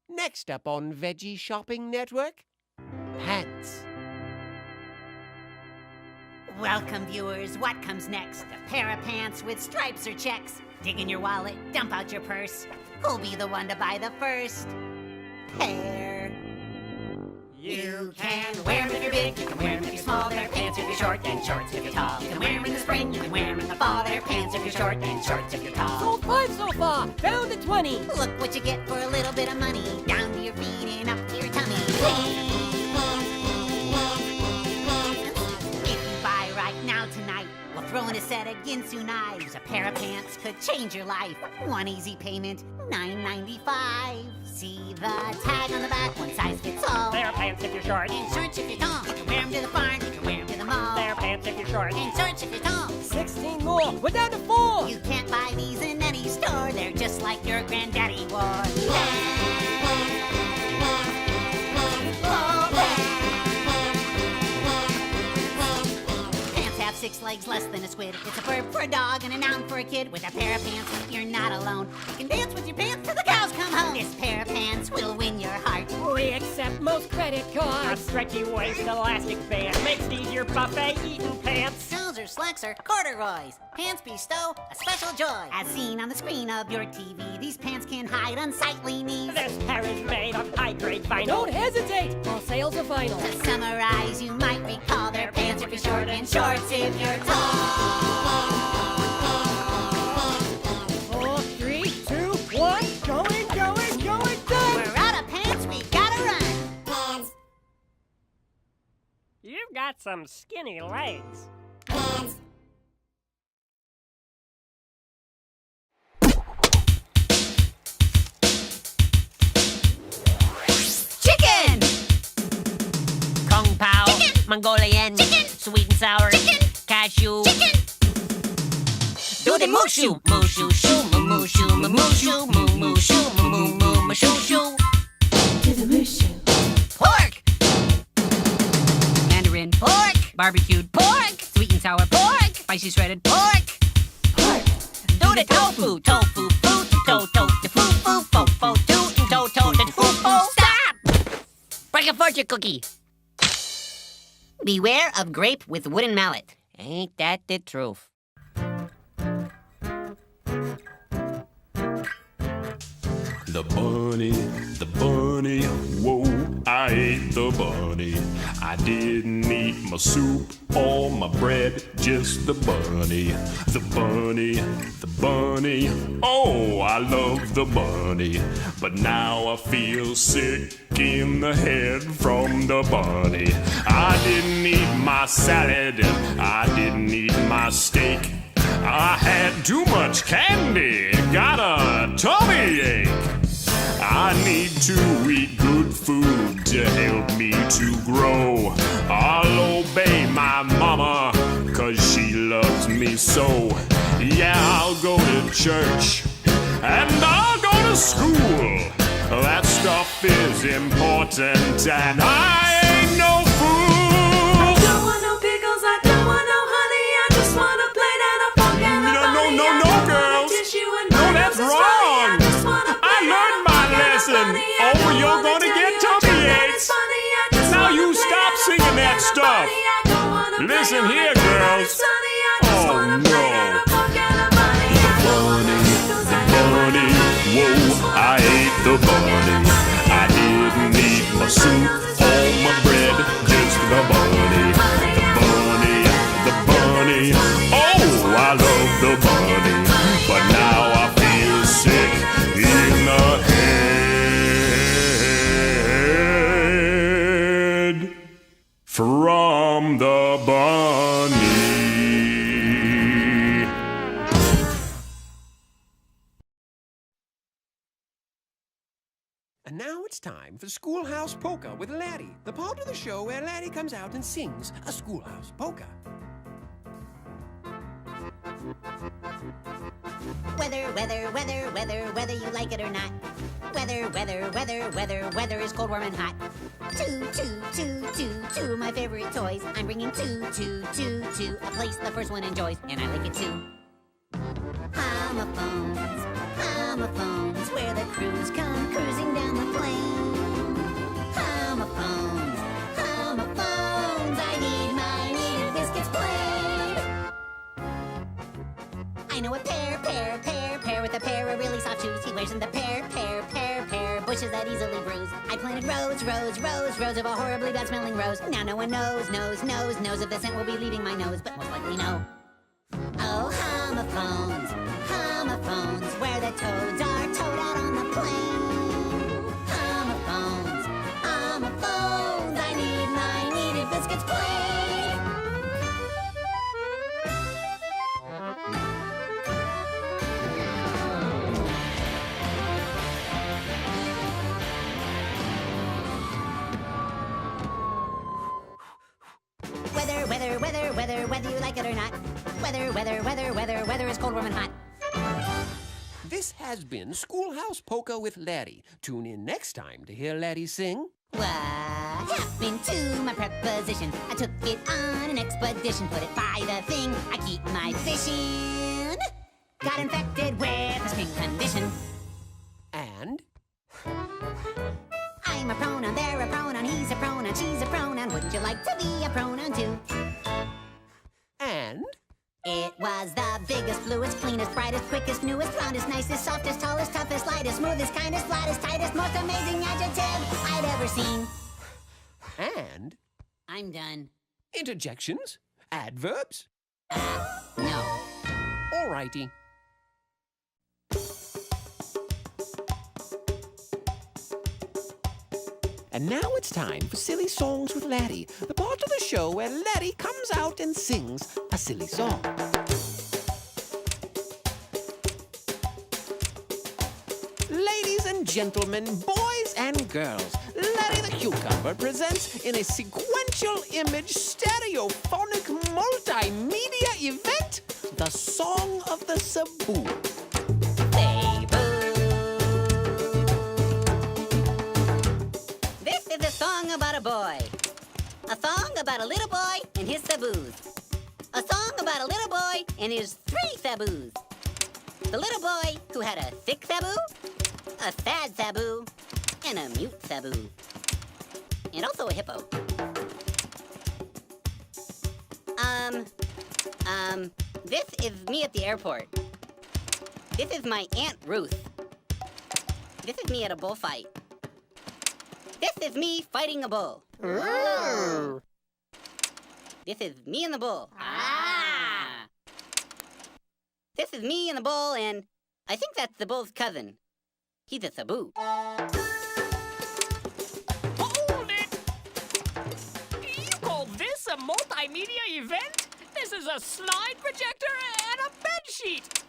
Next up on Veggie Shopping Network, pants. Welcome, viewers. What comes next? A pair of pants with stripes or checks? Dig in your wallet, dump out your purse. Who'll be the one to buy the first pair? You can wear them if you're big, you can wear them if you're small. They're pants if you're short, and shorts if you're tall. You can wear them in the spring, you can wear them in the fall. They're pants if you're short, and shorts if you're tall. Sold 5 so far, down to 20. Look what you get for a little bit of money. Down to your feet and up to your tummy. If you buy right now tonight, we'll throw in a set of Ginsu knives. A pair of pants could change your life. One easy payment, $9.95. See the tag on the back, one size fits all. They're pants if you're short. And shorts if you're tall. You can wear them to the farm, you can wear them to the mall. They're pants if you're short. And shorts if you're tall. 16 more, we're down to 4. You can't buy these in any store. They're just like your granddaddy wore. Pants have 6 legs less than a squid. It's a verb for a dog and a noun for a kid. With a pair of pants, you're not alone. You can dance with your pants till the cows come home. This pair of pants will win your heart. We accept most credit A cards. stretchy waist elastic band makes these your buffet eating pants. Trousers, slacks, or corduroys. Pants bestow a special joy. As seen on the screen of your TV, these pants can hide unsightly knees. This pair is made of high-grade vinyl. Don't hesitate, all sales are final. To summarize, you might recall their pants if you're short and shorts if you're tall. 4, 3, 2, 1, going, done. We're out of pants, we gotta run. You've got some skinny legs. Chicken! Kung Pao, Chicken! Mongolian, Chicken! sweet and sour, Chicken! cashew, Chicken! do the mushu, mushu, shoo, mushu, mushu, mushu, mushu, shoo. Pork! Mandarin pork, barbecued pork, sweet and sour pork, spicy shredded pork. Do the tofu, tofu, foo, to, the foo, foo, fo, fo, to, and the foo, fo. Stop! Break a fortune cookie. Beware of grape with wooden mallet. Ain't that the truth? The bunny, whoa, I ate the bunny. I didn't eat my soup or my bread, just the bunny, oh, I love the bunny. But now I feel sick in the head from the bunny. I didn't eat my salad, I didn't eat my steak. I had too much candy, got a tummy ache. I need to eat good food to help me to grow. I'll obey my mama, 'cause she loves me so. Yeah, I'll go to church, and I'll go to school. That stuff is important, and I ain't no fool. I don't want no pickles, I don't want no honey. I just want a plate and a fork and a bunny. No, girls. No, that's wrong. I learned my lesson. Oh, you're gonna get tummy aches. Now you stop singing that stuff. Listen here, girls. Oh, no. The bunny, whoa, I ate the bunny. I didn't eat my soup or my bread, just the bunny. The bunny, oh, I love the bunny. But now I feel sick in the head from the bunny. And now it's time for Schoolhouse Polka with Laddie, the part of the show where Laddie comes out and sings a schoolhouse polka. Whether you like it or not. Weather is cold, warm, and hot. Two, my favorite toys. I'm bringing two, a place the first one enjoys, and I like it too. Homophones, where the crews come cruising down the plain. bushes that easily bruise. I planted rows of a horribly bad-smelling rose. Now no one knows if the scent will be leaving my nose, but most likely no. Oh, homophones, where the toads are towed out on the plain. Homophones, I need my kneaded biscuits plain. Whether you like it or not. Weather is cold, warm, and hot. This has been Schoolhouse Polka with Laddie. Tune in next time to hear Laddie sing. What happened to my preposition? I took it on an expedition, put it by the thing. I keep my fish in. Got infected with a skin condition. And I'm a pronoun, they're a pronoun, he's a pronoun, she's a pronoun. Wouldn't you like to be a pronoun too? and it was the biggest, bluest, cleanest, brightest, quickest, newest, roundest, nicest, softest, tallest, toughest, lightest, smoothest, kindest, flattest, tightest, most amazing adjective I'd ever seen. and I'm done. interjections, adverbs. No. Alrighty. And now it's time for Silly Songs with Laddie, the part of the show where Laddie comes out and sings a silly song. Ladies and gentlemen, boys and girls, Laddie the Cucumber presents in a sequential image stereophonic multimedia event the Song of the Cebu. This is a song about a boy. A song about a little boy and his saboos. A song about a little boy and his 3 saboos. The little boy who had a sick sabu, a sad sabu, and a mute sabu. And also a hippo. This is me at the airport. This is my Aunt Ruth. This is me at a bullfight. This is me fighting a bull. This is me and the bull. This is me and the bull, and I think that's the bull's cousin. He's a sabu. Hold it! You call this a multimedia event? This is a slide projector and a bedsheet.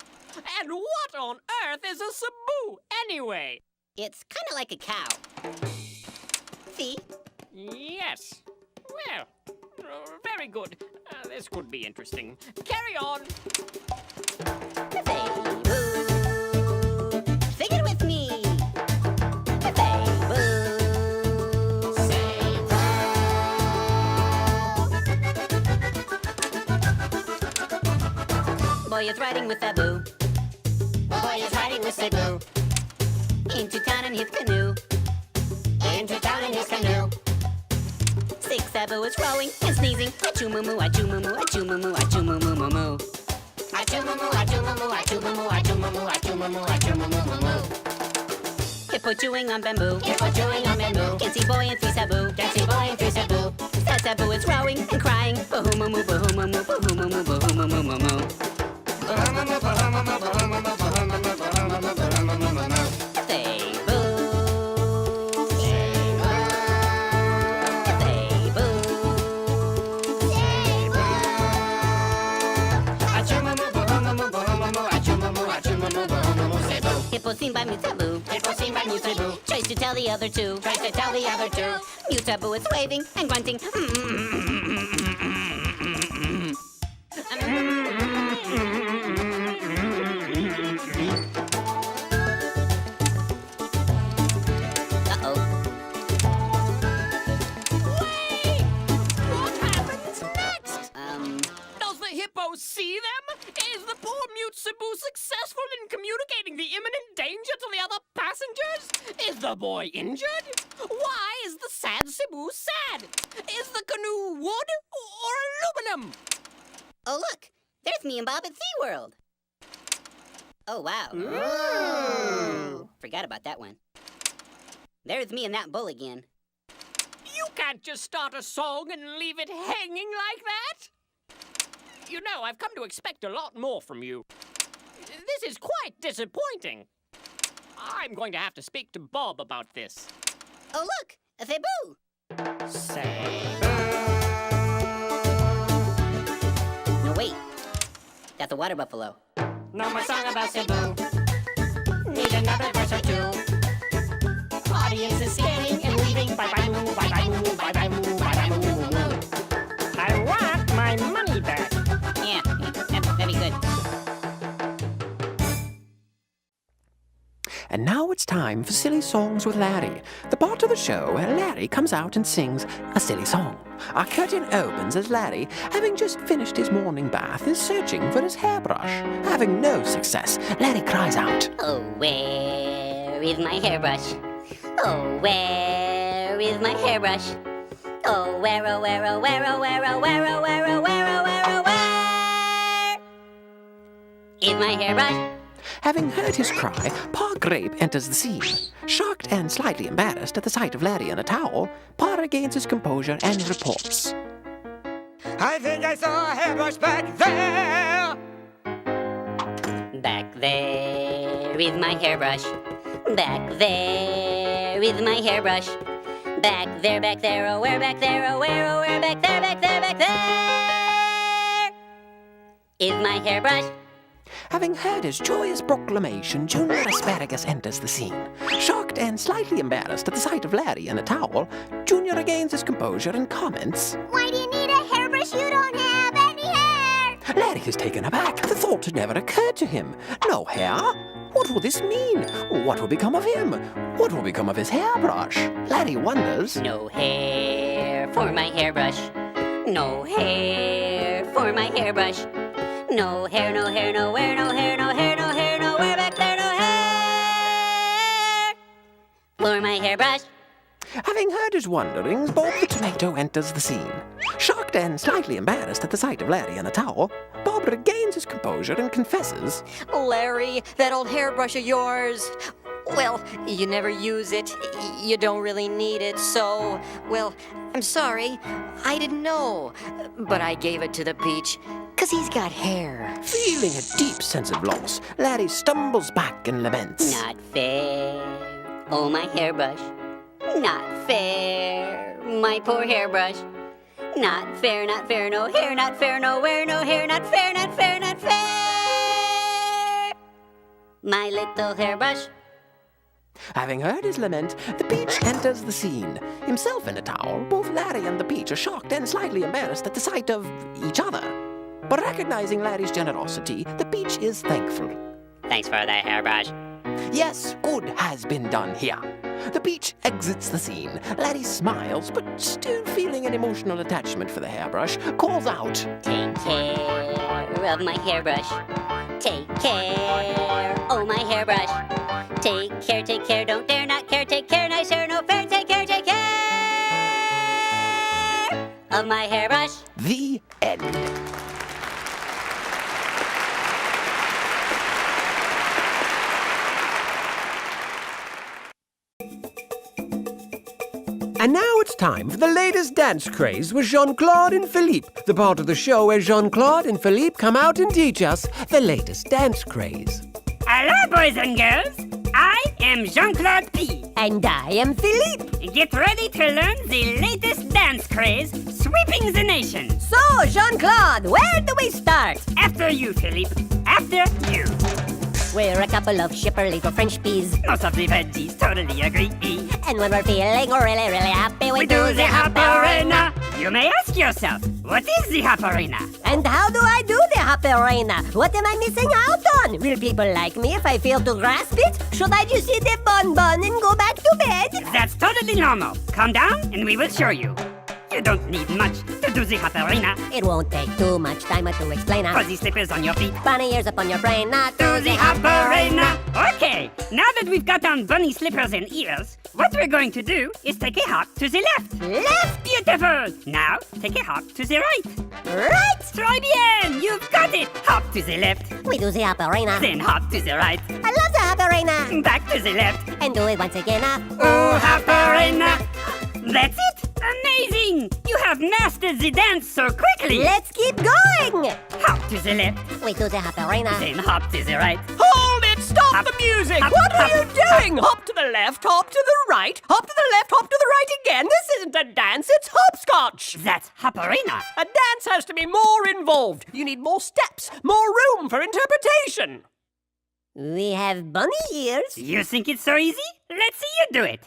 And what on earth is a sabu, anyway? It's kind of like a cow. See? Yes. Well, very good. This could be interesting. Carry on. Sabu. Sing it with me. Sabu. Boy is riding with Sabu. Boy is riding with Sabu. Into town in his canoe. Into town in his canoe. 6 sabu is rowing and sneezing. Achoo moo moo, achoo moo moo, achoo moo moo, achoo moo moo moo moo. Achoo moo moo, achoo moo moo, achoo moo moo, achoo moo moo, achoo moo moo, achoo moo moo moo moo. Hippo chewing on bamboo. Hippo chewing on bamboo. Can see boy and 3 sabu. Can see boy and 3 sabu. Sad sabu is rowing and crying. Bahoo moo moo, bahoo moo moo, bahoo moo moo, bahoo moo moo moo moo. Bahoo moo moo, bahoo moo moo, bahoo moo moo, bahoo moo moo, bahoo moo moo, bahoo moo moo moo moo. Hippo seen by Mutabu. Hippo seen by Mutabu. Tries to tell the other 2. Tries to tell the other 2. Mutabu is waving and grunting. Uh-oh. Wait! What happens next? Does the hippo see them? Is the poor mute Cebu successful in communicating the imminent danger to the other passengers? Is the boy injured? Why is the sad Cebu sad? Is the canoe wood or aluminum? Oh, look. There's me and Bob at SeaWorld. Oh, wow. Forgot about that one. There's me and that bull again. You can't just start a song and leave it hanging like that. You know, I've come to expect a lot more from you. This is quite disappointing. I'm going to have to speak to Bob about this. Oh, look! A cebu! Cebu. No, wait. That's a water buffalo. No more song about Cebu. Need another verse or two. Audience is scanning and leaving. Bye bye moo, bye bye moo, bye bye moo, bye bye moo, moo, moo. I want my money back. Yeah, that'd be good. And now it's time for Silly Songs with Larry, the part of the show where Larry comes out and sings a silly song. Our curtain opens as Larry, having just finished his morning bath, is searching for his hairbrush. Having no success, Larry cries out, Oh, where is my hairbrush? Oh, where is my hairbrush? Oh, where, oh, where, oh, where, oh, where, oh, where, oh, where, oh, where, oh, where, oh, where is my hairbrush? Having heard his cry, Pa Grape enters the scene. Shocked and slightly embarrassed at the sight of Larry in a towel, Pa regains his composure and reports. I think I saw a hairbrush back there. Back there is my hairbrush. Back there is my hairbrush. Back there, oh, where, back there, oh, where, oh, where, back there, back there, back there is my hairbrush. Having heard his joyous proclamation, Junior Asparagus enters the scene. Shocked and slightly embarrassed at the sight of Larry in a towel, Junior regains his composure and comments, Why do you need a hairbrush? You don't have any hair. Larry is taken aback. The thought had never occurred to him. No hair? What will this mean? What will become of him? What will become of his hairbrush? Larry wonders. No hair for my hairbrush. No hair for my hairbrush. No hair, no hair, nowhere, no hair, no hair, no hair, nowhere, back there, no hair for my hairbrush. Having heard his wonderings, Bob the Tomato enters the scene. Shocked and slightly embarrassed at the sight of Larry in a towel, Bob regains his composure and confesses, Larry, that old hairbrush of yours, well, you never use it. You don't really need it, so, well, I'm sorry. I didn't know. But I gave it to the Peach, 'cause he's got hair. Feeling a deep sense of loss, Larry stumbles back and laments. Not fair, oh my hairbrush. Not fair, my poor hairbrush. Not fair, no hair, not fair, nowhere, no hair, not fair, not fair, not fair. My little hairbrush. Having heard his lament, the Peach enters the scene. Himself in a towel, both Larry and the Peach are shocked and slightly embarrassed at the sight of each other. But recognizing Larry's generosity, the Peach is thankful. Thanks for the hairbrush. Yes, good has been done here. The Peach exits the scene. Larry smiles, but still feeling an emotional attachment for the hairbrush, calls out, Take care of my hairbrush. Take care, oh my hairbrush. Take care, don't dare not care. Take care, nice hair, no fair. Take care of my hairbrush. The end. And now it's time for the latest dance craze with Jean-Claude and Philippe, the part of the show where Jean-Claude and Philippe come out and teach us the latest dance craze. Hello, boys and girls. I am Jean-Claude P. And I am Philippe. Get ready to learn the latest dance craze sweeping the nation. So, Jean-Claude, where do we start? After you, Philippe. After you. We're a couple of shipper little French peas. Most of the veggies totally agree. And when we're feeling really, really happy, we do the haparina. You may ask yourself, what is the haparina? And how do I do the haparina? What am I missing out on? Will people like me if I fail to grasp it? Should I just eat a bonbon and go back to bed? That's totally normal. Calm down and we will show you. You don't need much to do the haparina. It won't take too much time to explain. Fuzzy slippers on your feet. Bunny ears up on your brain. Do the haparina. Okay, now that we've got on bunny slippers and ears, what we're going to do is take a hop to the left. Left. Beautiful. Now take a hop to the right. Right. Très bien. You've got it. Hop to the left. We do the haparina. Then hop to the right. I love the haparina. Back to the left. And do it once again. Oh, haparina. That's it. Amazing. You have mastered the dance so quickly. Let's keep going. Hop to the left. We do the haparina. Then hop to the right. Hold it! Stop Hop, the music! hop, What are hop, you doing? Hop to the left, hop to the right, hop to the left, hop to the right again. This isn't a dance, it's hopscotch. That's haparina. A dance has to be more involved. You need more steps, more room for interpretation. We have bunny ears. You think it's so easy? Let's see you do it.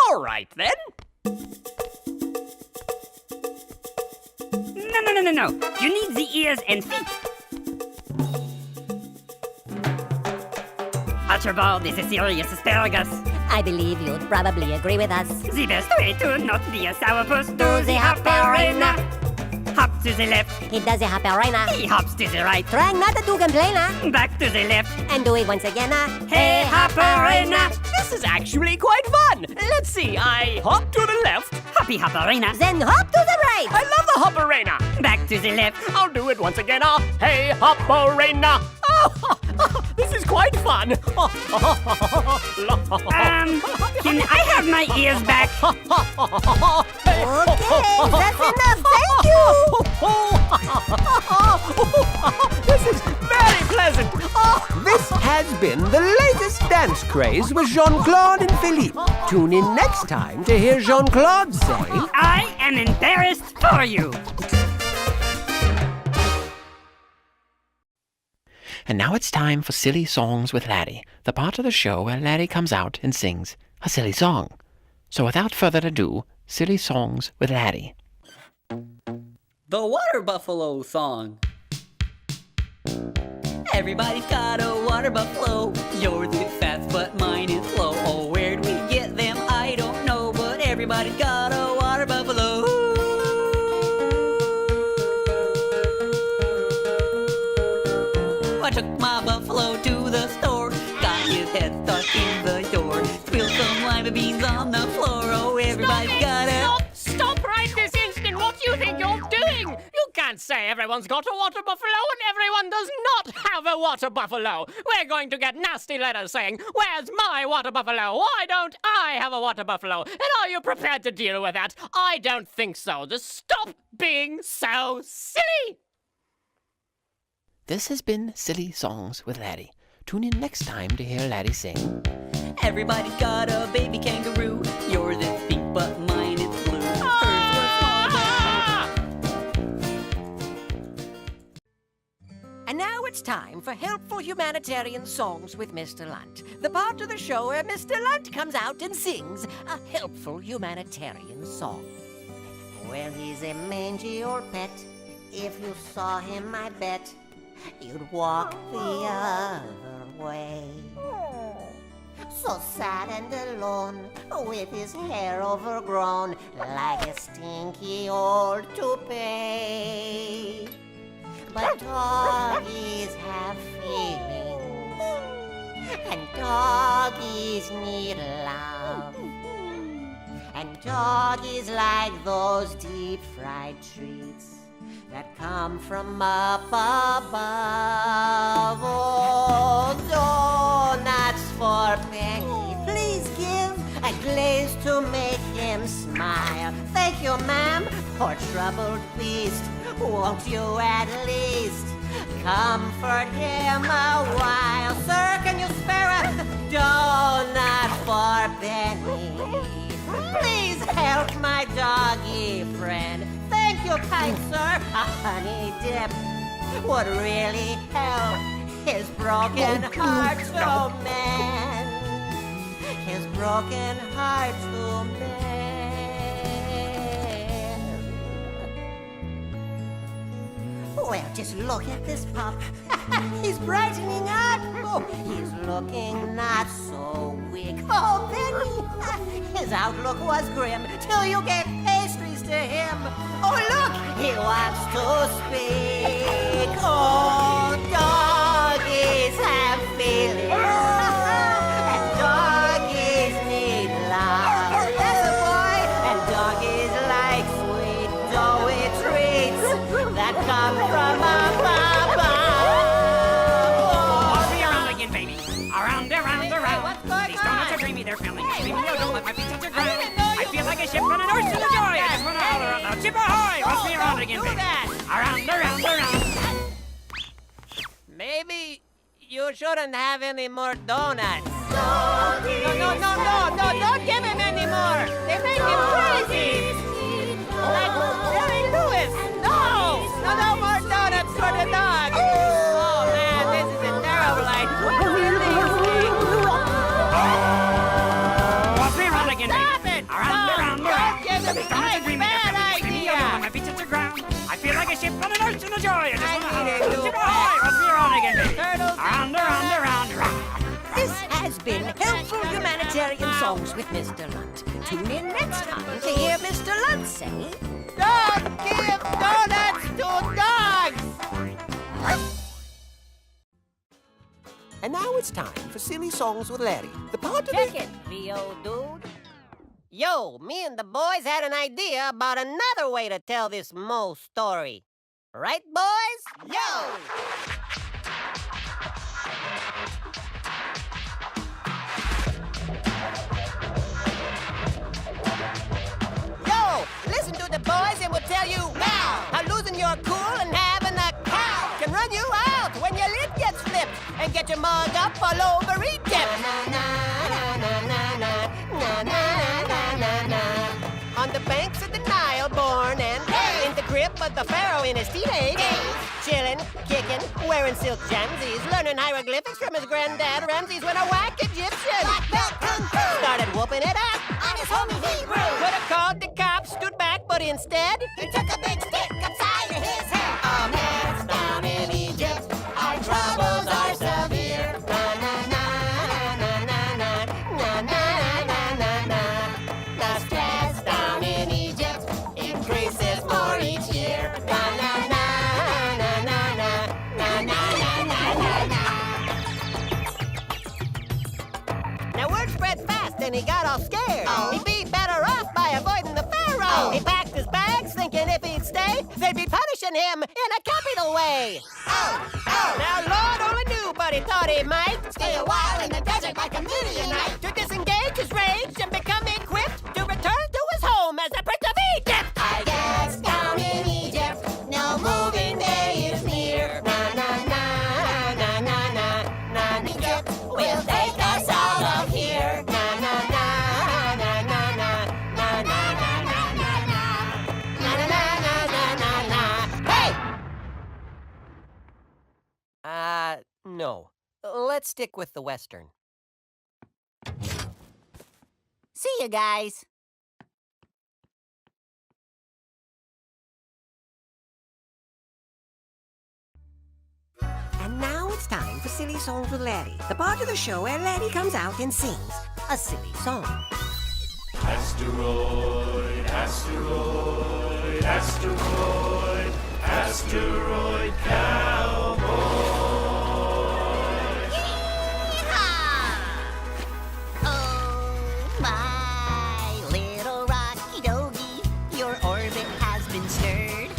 All right, then. No. You need the ears and feet. Archibald is a serious asparagus. I believe you'd probably agree with us. The best way to not be a sourpuss. Do the haparina. Hop to the left. He does the haparina. He hops to the right. Trying not to complain. Back to the left. And do it once again. Hey, haparina. This is actually quite fun. Let's see, I hop to the left. Hoppy haparina. Then hop to the right. I love the haparina. Back to the left. I'll do it once again. Hey, haparina. This is quite fun. Can I have my ears back? Okay, that's enough. Thank you. This is very pleasant. This has been the latest dance craze with Jean-Claude and Philippe. Tune in next time to hear Jean-Claude say, I am embarrassed for you. And now it's time for Silly Songs with Laddie, the part of the show where Laddie comes out and sings a silly song. So without further ado, Silly Songs with Laddie. The water buffalo song. Everybody's got a water buffalo. Yours is fast, but mine is slow. Oh, where'd we get them? I don't know, but everybody's got a water buffalo. I took my buffalo to the store. Got his head stuck in the door. Spilled some lima beans on the floor. Oh, everybody's got a... Stop right this instant. What do you think you're doing? You can't say everyone's got a water buffalo and everyone does not have a water buffalo. We're going to get nasty letters saying, where's my water buffalo? Why don't I have a water buffalo? And are you prepared to deal with that? I don't think so. Just stop being so silly. This has been Silly Songs with Laddie. Tune in next time to hear Laddie sing. Everybody's got a baby kangaroo. Yours is pink, but mine is blue. Hers was small, And now it's time for helpful humanitarian songs with Mr. Lunt, the part of the show where Mr. Lunt comes out and sings a helpful humanitarian song. Well, he's a mangy old pet. If you saw him, I bet you'd walk the other way. So sad and alone, with his hair overgrown, like a stinky old toupee. But doggies have feelings, and doggies need love. And doggies like those deep-fried treats that come from up above. Oh, donuts for Peggy. Please give a glaze to make him smile. Thank you, ma'am. Poor troubled beast. Won't you at least comfort him a while? Sir, can you spare a donut for Benny? Please help my doggy friend. Thank you, kind sir. A honey dip would really help his broken heart to mend. His broken heart to mend. Well, just look at this pup. He's brightening up. Oh, he's looking not so weak. Oh, Benny, his outlook was grim till you gave pastries to him. Oh, look, he wants to speak. Oh, doggies have feelings. And doggies need love. Yes, boy. And doggies like sweet, doughy treats that come from above. I'll be around again, baby. Around, around, around. What's going These donuts on? are dreamy, they're filling. Dreamy, no, don't let my feet touch the ground. I feel like a ship on an ocean of joy. I just want to holler out loud. Ship ahoy! Watch me around again, baby. Around, around, around. Maybe you shouldn't have any more donuts. No, don't give him any more. They make him crazy. Like Jerry Lewis. No more donuts for the dog. Oh, man, this is a terrible idea. Watch me around again, baby. Stop it. Around, around, around. Don't give him These donuts are dreamy, they're bad filling. Dreamy, no, don't let idea. my feet touch the ground. I feel like a ship on an ocean of joy. I just want to holler out need loud. to Ship ahoy! Watch me around again, baby. Turtles. Around, around, around, around. This has been Helpful Humanitarian Songs with Mr. Lunt. Tune in next time to hear Mr. Lunt say, "Don't give donuts to dogs!" And now it's time for Silly Songs with Larry, the part of Check it, Leo dude. Yo, me and the boys had an idea about another way to tell this Mo story. Right, boys? Yo! Yo, listen to the boys and we'll tell you now how losing your cool and having a cow can run you out when your lid gets flipped and get your mug up all over Egypt. On the banks of the Nile, born and in the grip of the pharaoh in his teenage days, chilling, kicking, wearing silk jamsies, learning hieroglyphics from his granddad Ramses when a whack Egyptian black belt kung fu started whooping it up on his homie Hebrew. Could have called the cops, stood back, but instead he took a big stick upside of his head. Oh man, it's down in Egypt, our troubles are severe. Na na na na na na na na na na na. The stress down in Egypt increases for each year. Na na na na na na na na na na na. Now word spread fast and he got all scared. He'd be better off by avoiding the pharaoh. He packed his bags thinking if he'd stay, they'd be punishing him in a capital way. Now Lord only knew, but he thought he might stay a while in the desert like a Midianite to disengage his rage and become equipped to return to his home as the Prince of Egypt. I guess down in Egypt, no moving day is near. Na na na na na na na. Egypt will take us out of here. Na na na na na na na na na na na na na na na na na. Hey! No. Let's stick with the Western. See you guys. And now it's time for Silly Songs with Larry, the part of the show where Larry comes out and sings a silly song. Asteroid, asteroid, asteroid, asteroid cowboy. Oh, my little rocky doggy, your orbit has been stirred.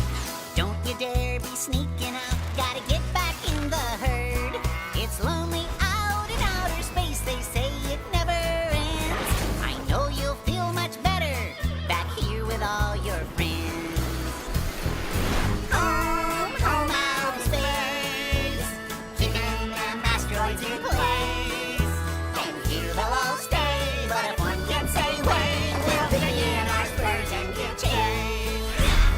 Don't you dare be sneaking out, gotta get back in the herd. It's lonely out in outer space, they say it never ends. I know you'll feel much better back here with all your friends. Home out in space, keeping them asteroids in place. And here they'll all stay, but if one gets away, we'll dig in our spurs and give chase.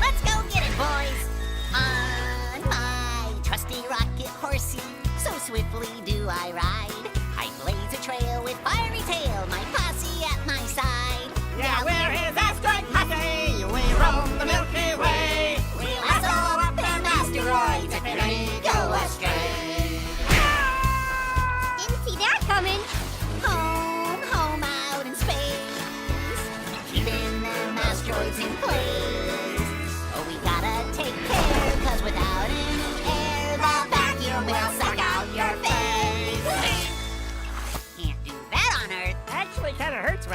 Let's go get it, boys! On my trusty rocket horsey, so swiftly do I ride. I blaze a trail with fiery tail, my posse at my side. Yeah, we're his asteroid posse. We roam the Milky Way. We lasso up them asteroids if any go astray. Didn't see that coming. Home out in space, keeping them asteroids in place.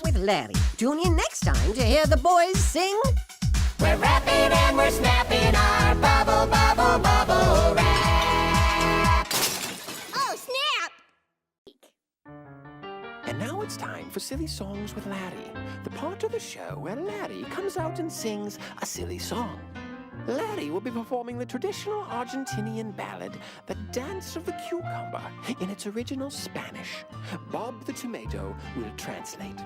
Songs with Larry. Tune in next time to hear the boys sing. We're rapping and we're snapping our bubble, bubble, bubble wrap. Oh, snap! And now it's time for Silly Songs with Larry, the part of the show where Larry comes out and sings a silly song. Larry will be performing the traditional Argentinian ballad, The Dance of the Cucumber, in its original Spanish. Bob the Tomato will translate.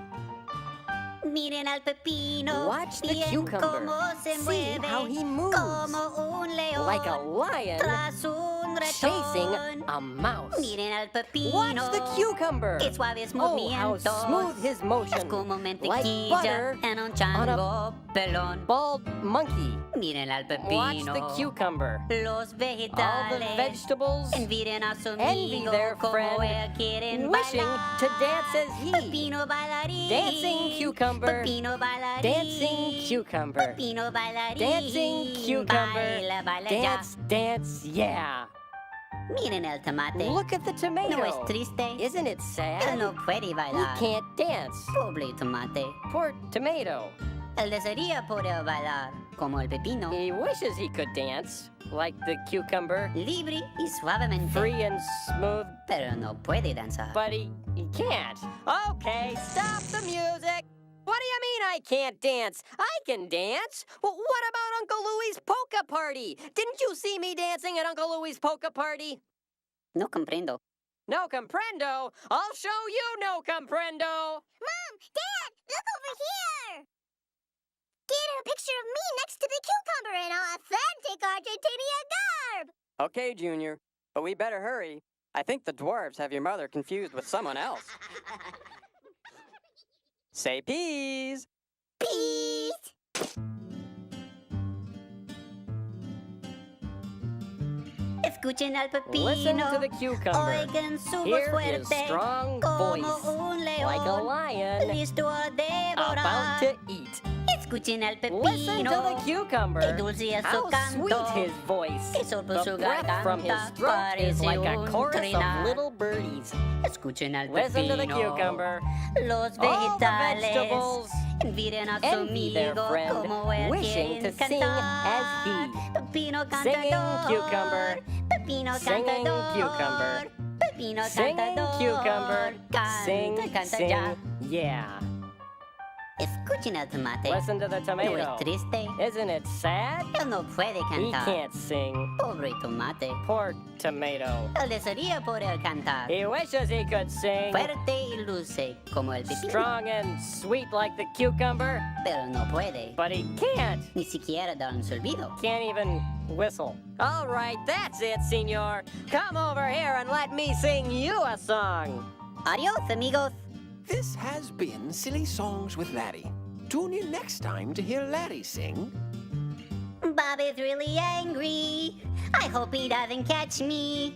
Miren al pepino. Watch the bien cucumber. Cómo se See mueve, how he moves. como un león. Like a lion tras un chasing ratón. a mouse. Miren al pepino. Watch the cucumber. Qué suaves Oh, how movimientos. smooth his motion. Es como Like mantequilla butter en un on a chango pelón. bald monkey. Miren al pepino. Watch the cucumber. Los All the vegetales. vegetables Envidian a su envy amigo their como friend, él quieren wishing bailar. to dance as he. Pepino bailarín. Dancing cucumber. Pepino bailarín. Dancing cucumber. Pepino bailarín. Dancing cucumber. Baila, baila Dance, dance, yeah. ya. Miren el tomate. Look at the tomato. ¿No es triste? Isn't it Él sad? no puede He bailar. can't dance. Pobre tomate. Poor tomato. Él desearía poder bailar como el pepino. He wishes he could dance like the cucumber, Libre y suavemente. free and smooth, Pero no puede danzar. but he can't. Okay, stop the music. What do you mean I can't dance? I can dance. Well, what about Uncle Louie's polka party? Didn't you see me dancing at Uncle Louie's polka party? No comprendo. No comprendo. I'll show you no comprendo. Mom, Dad, look over here! Get a picture of me next to the cucumber in authentic Argentinian garb! Okay, Junior, but we better hurry. I think the dwarves have your mother confused with someone else. Say peas. Peace! Escuchen al pepino. Listen to the cucumber. Oigan su voz Hear his fuerte. strong Como voice, un león. like a lion Listo a devorar. about to eat. Escuchen al pepino. Listen to the cucumber. Qué dulce es su How canto. sweet his voice. Que sol por The su breath from his garganta throat is parece like a un chorus trinar. of little birdies. Escuchen al Listen to the pepino. cucumber. Los All the vegetales. vegetables Envidian a su envy their amigo friend, como él wishing to quieren sing cantar. as he. Pepino Singing cantador. cucumber. Pepino Singing cantador. cucumber. Pepino Singing cantador. cucumber. Canta, Sing, canta sing, ya. yeah. Escuchen al tomate. Listen to the ¿No tomato. es triste? Isn't it sad? Él no puede He cantar. can't sing. Pobre tomate. Poor tomato. Él desearía poder cantar. He wishes he could sing. Fuerte y dulce como el pepino. Strong and sweet like the cucumber, Pero no puede. but he can't. Ni siquiera dar un silbido. Can't even whistle. All right, that's it, senor. Come over here and let me sing you a song. Adios, amigos. This has been Silly Songs with Larry. Tune in next time to hear Larry sing. Bob is really angry. I hope he doesn't catch me.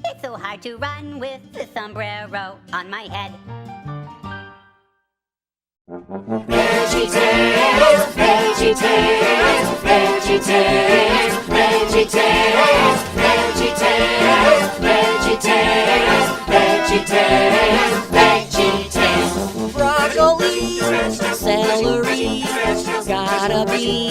It's so hard to run with the sombrero on my head. VeggieTales, VeggieTales, VeggieTales, VeggieTales, VeggieTales, VeggieTales, VeggieTales, VeggieTales. Broccoli, celery, gotta be